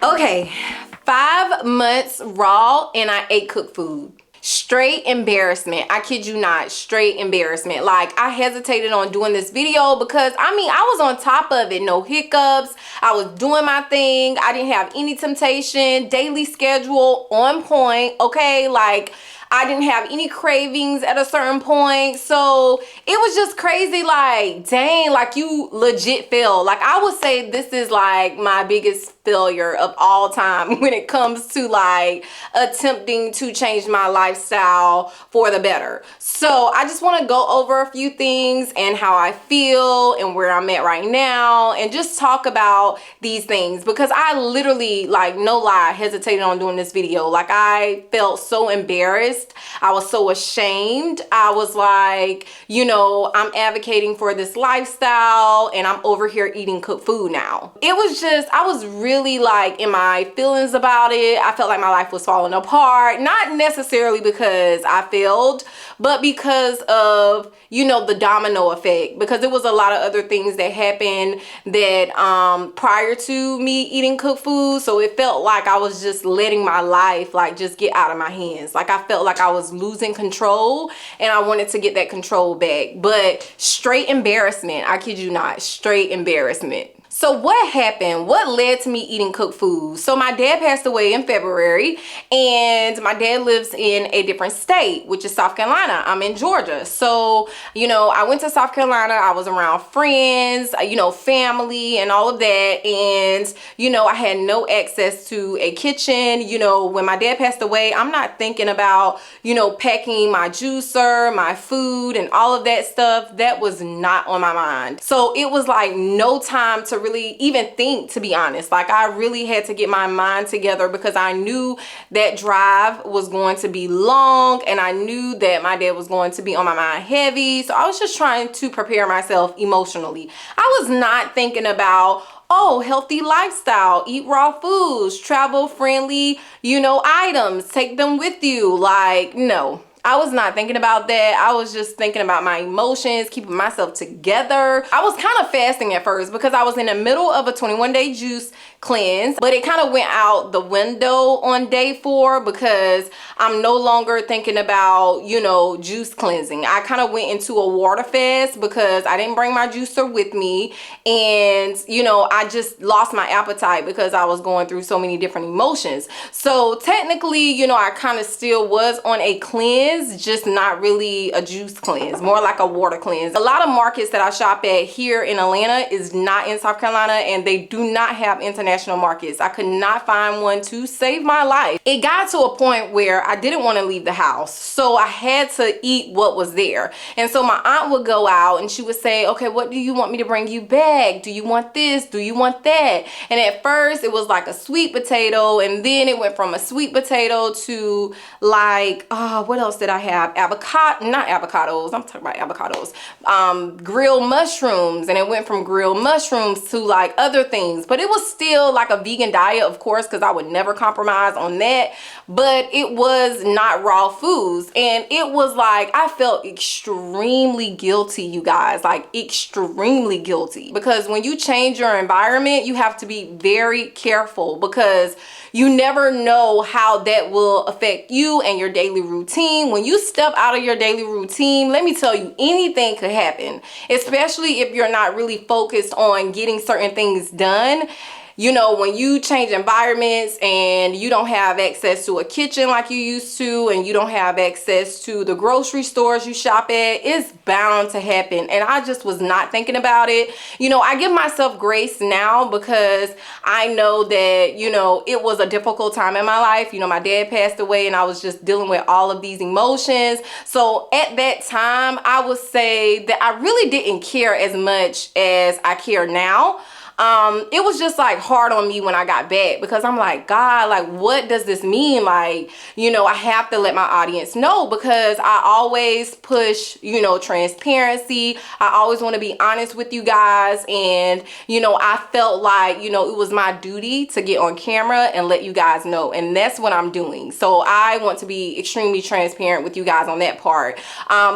Okay, 5 months raw and I ate cooked food. Straight embarrassment. I kid you not, straight embarrassment. Like, I hesitated on doing this video because I was on top of it. No hiccups. I was doing my thing. I didn't have any temptation. Daily schedule on point. Okay, like, I didn't have any cravings at a certain point. So it was just crazy. Like, dang, like, you legit failed. Like, I would say this is like my biggest failure of all time when it comes to like attempting to change my lifestyle for the better. So I just want to go over a few things and how I feel and where I'm at right now, and just talk about these things because I literally, like, no lie, hesitated on doing this video. Like, I felt so embarrassed. I was so ashamed. I was like, you know, I'm advocating for this lifestyle and I'm over here eating cooked food now. It was just, I was really like in my feelings about it. I felt like my life was falling apart, not necessarily because I failed, but because of, you know, the domino effect, because there was a lot of other things that happened that prior to me eating cooked food. So it felt like I was just letting my life like just get out of my hands. Like, I felt like I was losing control and I wanted to get that control back. But straight embarrassment, I kid you not, straight embarrassment. So what happened? What led to me eating cooked food? So my dad passed away in February, and my dad lives in a different state, which is South Carolina. I'm in Georgia. So, you know, I went to South Carolina. I was around friends, you know, family and all of that. And, you know, I had no access to a kitchen. You know, when my dad passed away, I'm not thinking about, you know, packing my juicer, my food and all of that stuff. That was not on my mind. So it was like no time to really even think, to be honest. Like, I really had to get my mind together because I knew that drive was going to be long and I knew that my dad was going to be on my mind heavy. So I was just trying to prepare myself emotionally. I was not thinking about, oh, healthy lifestyle, eat raw foods, travel friendly, you know, items, take them with you. Like, no. I was not thinking about that. I was just thinking about my emotions, keeping myself together. I was kind of fasting at first because I was in the middle of a 21-day juice cleanse, but it kind of went out the window on day 4 because I'm no longer thinking about, you know, juice cleansing. I kind of went into a water fast because I didn't bring my juicer with me, and, you know, I just lost my appetite because I was going through so many different emotions. So technically, you know, I kind of still was on a cleanse, just not really a juice cleanse, more like a water cleanse. A lot of markets that I shop at here in Atlanta is not in South Carolina, and they do not have international markets. I could not find one to save my life. It got to a point where I didn't want to leave the house, so I had to eat what was there. And so my aunt would go out and she would say, okay, what do you want me to bring you back? Do you want this? Do you want that? And at first it was like a sweet potato, and then it went from a sweet potato to like, what else did I have? Not avocados. I'm talking about avocados. Grilled mushrooms, and it went from grilled mushrooms to like other things. But it was still like a vegan diet, of course, because I would never compromise on that. But it was not raw foods, and it was like I felt extremely guilty, you guys. Like, extremely guilty, because when you change your environment, you have to be very careful because you never know how that will affect you and your daily routine. When you step out of your daily routine, let me tell you, anything could happen, especially if you're not really focused on getting certain things done. You know, when you change environments and you don't have access to a kitchen like you used to, and you don't have access to the grocery stores you shop at, it's bound to happen. And I just was not thinking about it. You know, I give myself grace now because I know that, you know, it was a difficult time in my life. You know, my dad passed away and I was just dealing with all of these emotions. So at that time, I would say that I really didn't care as much as I care now. It was just like hard on me when I got back because I'm like, God, like, what does this mean? Like, you know, I have to let my audience know because I always push, you know, transparency. I always want to be honest with you guys. And, you know, I felt like, you know, it was my duty to get on camera and let you guys know. And that's what I'm doing. So I want to be extremely transparent with you guys on that part.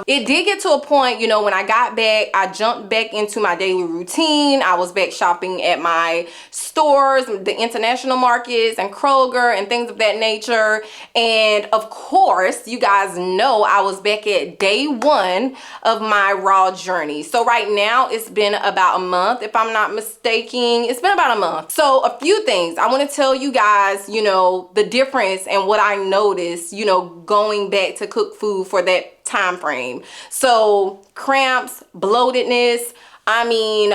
It did get to a point, you know, when I got back, I jumped back into my daily routine. I was back shopping shopping at my stores, the international markets and Kroger and things of that nature. And of course, you guys know I was back at day 1 of my raw journey. So right now it's been about a month, if I'm not mistaken. It's been about a month. So a few things I want to tell you guys, you know, the difference and what I noticed, you know, going back to cook food for that time frame. So cramps, bloatedness, I mean,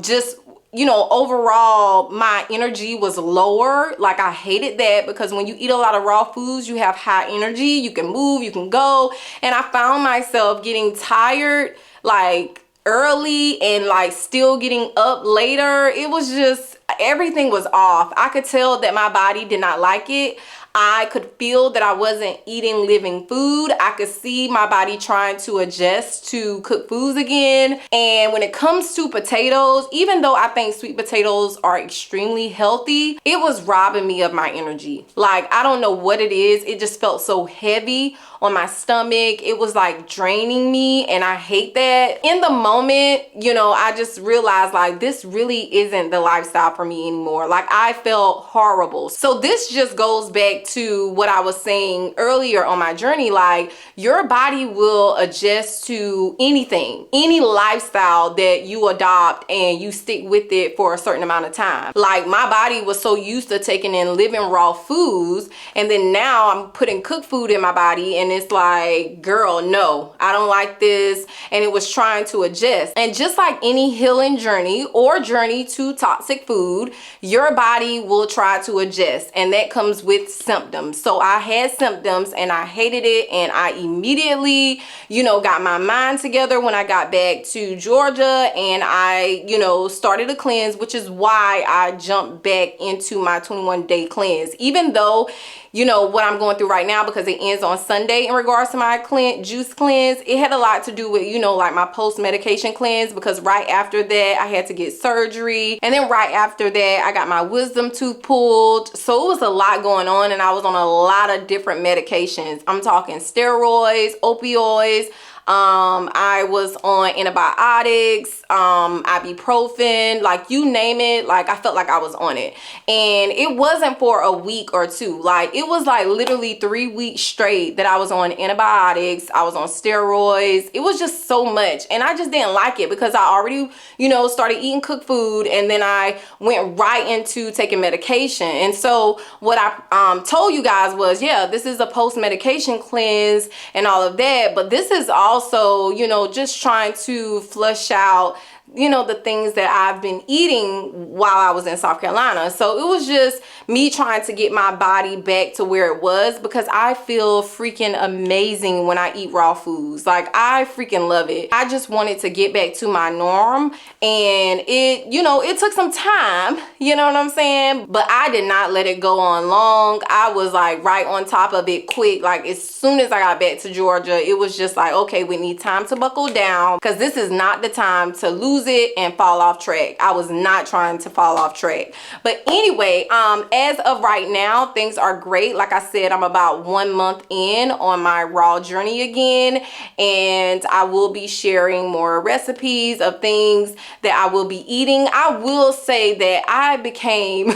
just, you know, overall my energy was lower. Like I hated that, because when you eat a lot of raw foods, you have high energy, you can move, you can go. And I found myself getting tired like early and like still getting up later. It was just, everything was off. I could tell that my body did not like it. I could feel that I wasn't eating living food. I could see my body trying to adjust to cook foods again. And when it comes to potatoes, even though I think sweet potatoes are extremely healthy, it was robbing me of my energy. Like, I don't know what it is. It just felt so heavy on my stomach. It was like draining me, and I hate that. In the moment, you know, I just realized like this really isn't the lifestyle for me anymore. Like I felt horrible. So this just goes back to what I was saying earlier on my journey. Like your body will adjust to anything, any lifestyle that you adopt and you stick with it for a certain amount of time. Like my body was so used to taking in living raw foods, and then now I'm putting cooked food in my body, and it's like, girl, no, I don't like this. And it was trying to adjust. And just like any healing journey or journey to toxic food, your body will try to adjust, and that comes with symptoms. So I had symptoms and I hated it, and I immediately, you know, got my mind together when I got back to Georgia, and I, you know, started a cleanse, which is why I jumped back into my 21-day cleanse. Even though, you know, what I'm going through right now, because it ends on Sunday in regards to my juice cleanse, it had a lot to do with, you know, like my post-medication cleanse, because right after that I had to get surgery, and then right after that I got my wisdom tooth pulled. So it was a lot going on, and I was on a lot of different medications. I'm talking steroids, opioids, I was on antibiotics, ibuprofen, like you name it. Like I felt like I was on it, and it wasn't for a week or two. Like it was like literally 3 weeks straight that I was on antibiotics. I was on steroids. It was just so much, and I just didn't like it because I already, you know, started eating cooked food, and then I went right into taking medication. And so what I told you guys was, yeah, this is a post-medication cleanse and all of that, but this is also, you know, just trying to flush out, you know, the things that I've been eating while I was in South Carolina. So it was just me trying to get my body back to where it was, because I feel freaking amazing when I eat raw foods. Like I freaking love it. I just wanted to get back to my norm, and it, you know, it took some time, you know what I'm saying? But I did not let it go on long. I was like right on top of it quick. Like as soon as I got back to Georgia, it was just like, okay, we need time to buckle down, because this is not the time to lose it and fall off track. I was not trying to fall off track. But anyway, as of right now, things are great. Like I said, I'm about 1 month in on my raw journey again, and I will be sharing more recipes of things that I will be eating. I will say that I became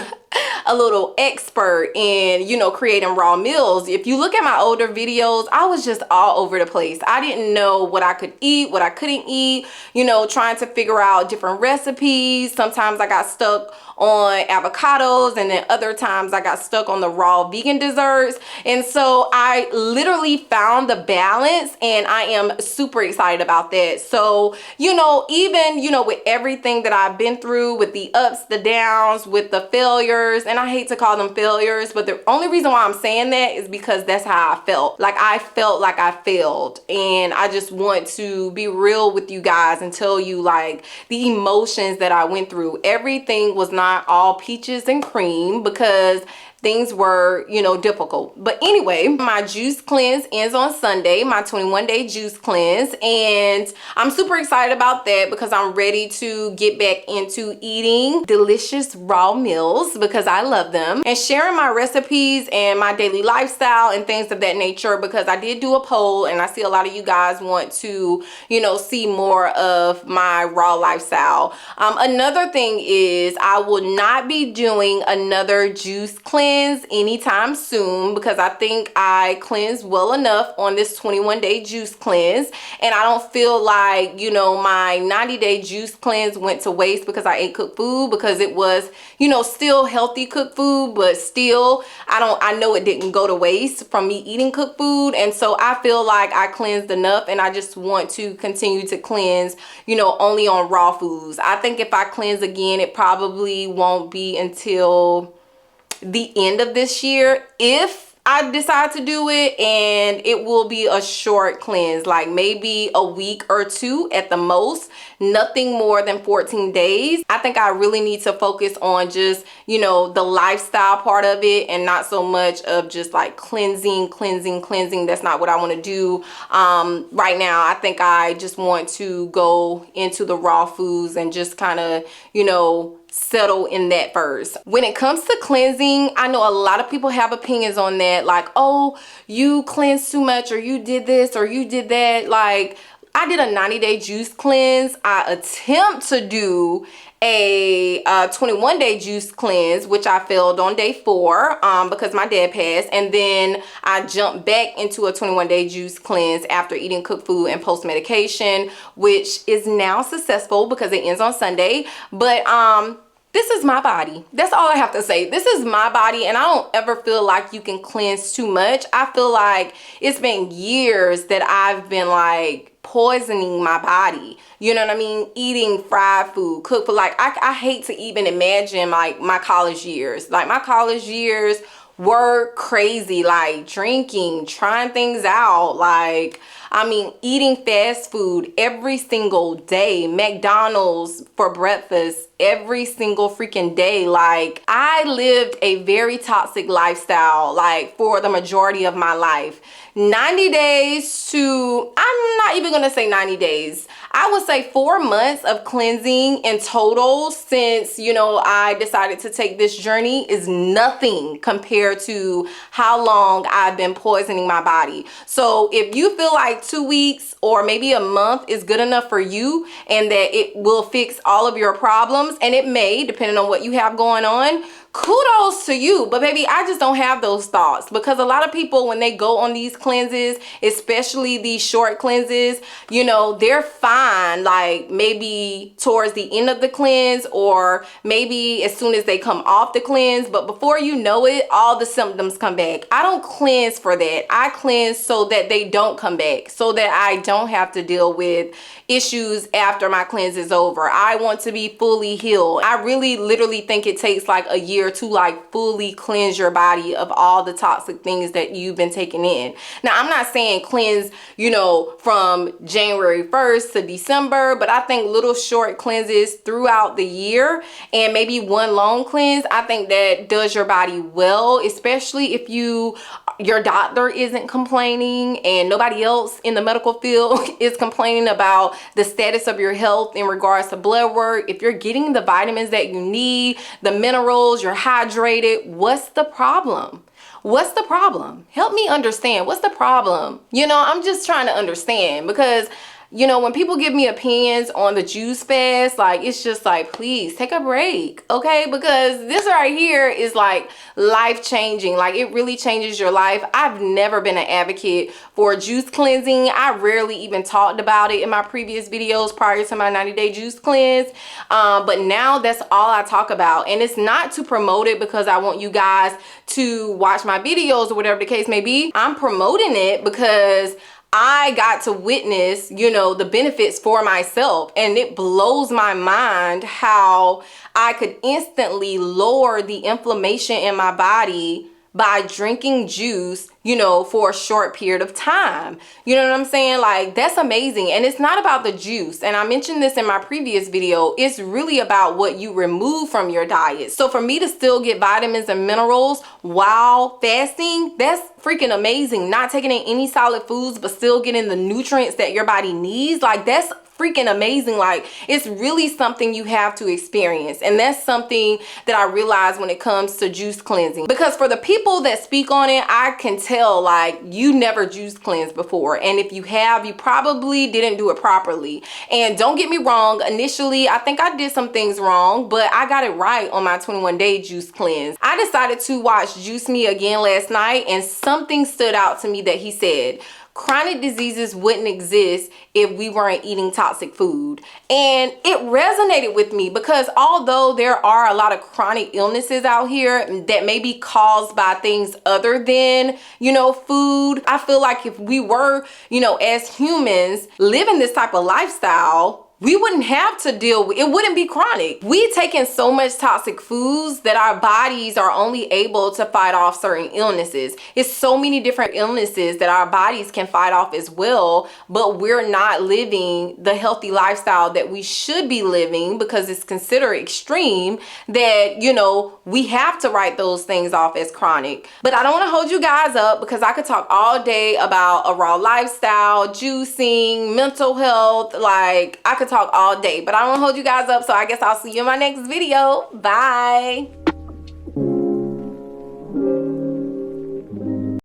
a little expert in, you know, creating raw meals. If you look at my older videos, I was just all over the place. I didn't know what I could eat, what I couldn't eat, you know, trying to figure out different recipes. Sometimes I got stuck on avocados, and then other times I got stuck on the raw vegan desserts. And so I literally found the balance, and I am super excited about that. So, you know, even, you know, with everything that I've been through, with the ups, the downs, with the failures, and I hate to call them failures, but the only reason why I'm saying that is because that's how I felt. Like I felt like I failed, and I just want to be real with you guys and tell you like the emotions that I went through. Everything was not all peaches and cream, because things were, you know, difficult. But anyway, my juice cleanse ends on Sunday, my 21-day juice cleanse. And I'm super excited about that because I'm ready to get back into eating delicious raw meals because I love them, and sharing my recipes and my daily lifestyle and things of that nature, because I did do a poll and I see a lot of you guys want to, you know, see more of my raw lifestyle. Another thing is I will not be doing another juice cleanse anytime soon because I think I cleansed well enough on this 21-day juice cleanse, and I don't feel like, you know, my 90-day juice cleanse went to waste because I ate cooked food, because it was, you know, still healthy cooked food, but still I know it didn't go to waste from me eating cooked food. And so I feel like I cleansed enough, and I just want to continue to cleanse, you know, only on raw foods. I think if I cleanse again, it probably won't be until the end of this year if I decide to do it, and it will be a short cleanse, like maybe a week or two at the most, nothing more than 14 days. I think I really need to focus on just, you know, the lifestyle part of it, and not so much of just like cleansing. That's not what I want to do right now. I think I just want to go into the raw foods and just kind of, you know, settle in that first. When it comes to cleansing, I know a lot of people have opinions on that, like, oh, you cleansed too much, or you did this, or you did that. Like, I did a 90-day juice cleanse. I attempt to do a 21-day juice cleanse, which I failed on day 4 because my dad passed, and then I jumped back into a 21-day juice cleanse after eating cooked food and post medication, which is now successful because it ends on Sunday. But this is my body. That's all I have to say. This is my body, and I don't ever feel like you can cleanse too much. I feel like it's been years that I've been like poisoning my body, you know what I mean, eating fried food, cooked food. Like I hate to even imagine like my college years. Like my college years were crazy, like drinking, trying things out, like I mean, eating fast food every single day, McDonald's for breakfast every single freaking day. Like I lived a very toxic lifestyle, like for the majority of my life. 90 days to, I'm not even gonna say 90 days. I would say 4 months of cleansing in total since, you know, I decided to take this journey is nothing compared to how long I've been poisoning my body. So if you feel like 2 weeks or maybe a month is good enough for you, and that it will fix all of your problems, and it may, depending on what you have going on, kudos to you. But baby, I just don't have those thoughts, because a lot of people, when they go on these cleanses, especially these short cleanses, you know, they're fine like maybe towards the end of the cleanse, or maybe as soon as they come off the cleanse, but before you know it, all the symptoms come back. I don't cleanse for that. I cleanse so that they don't come back, so that I don't have to deal with issues after my cleanse is over. I want to be fully healed. I really literally think it takes like a year to like fully cleanse your body of all the toxic things that you've been taking in. Now, I'm not saying cleanse, you know, from January 1st to December, but I think little short cleanses throughout the year, and maybe one long cleanse, I think that does your body well, especially if your doctor isn't complaining and nobody else in the medical field is complaining about the status of your health in regards to blood work. If you're getting the vitamins that you need, the minerals, you're hydrated, what's the problem? What's the problem? Help me understand. What's the problem? You know, I'm just trying to understand, because you know, when people give me opinions on the juice fast, like, it's just like, please take a break, okay? Because this right here is like life changing. Like, it really changes your life. I've never been an advocate for juice cleansing. I rarely even talked about it in my previous videos prior to my 90-day juice cleanse. But now that's all I talk about. And it's not to promote it because I want you guys to watch my videos or whatever the case may be. I'm promoting it because I got to witness, you know, the benefits for myself, and it blows my mind how I could instantly lower the inflammation in my body by drinking juice you know, for a short period of time. You know what I'm saying? Like, that's amazing. And it's not about the juice. And I mentioned this in my previous video. It's really about what you remove from your diet. So for me to still get vitamins and minerals while fasting, that's freaking amazing. Not taking in any solid foods, but still getting the nutrients that your body needs. Like, that's freaking amazing. Like, it's really something you have to experience. And that's something that I realize when it comes to juice cleansing, because for the people that speak on it, I can tell like you never juice cleansed before, and if you have, you probably didn't do it properly. And don't get me wrong, initially I think I did some things wrong, but I got it right on my 21-day juice cleanse. I decided to watch Juice Me again last night, and something stood out to me that he said. Chronic diseases wouldn't exist if we weren't eating toxic food. And it resonated with me, because although there are a lot of chronic illnesses out here that may be caused by things other than, you know, food, I feel like if we were, you know, as humans living this type of lifestyle, we wouldn't have to deal with it. Wouldn't be chronic. We take in so much toxic foods that our bodies are only able to fight off certain illnesses. It's so many different illnesses that our bodies can fight off as well, but we're not living the healthy lifestyle that we should be living, because it's considered extreme that, you know, we have to write those things off as chronic. But I don't want to hold you guys up, because I could talk all day about a raw lifestyle, juicing, mental health. Like, I could talk all day, but I don't want to hold you guys up, so I guess I'll see you in my next video. Bye.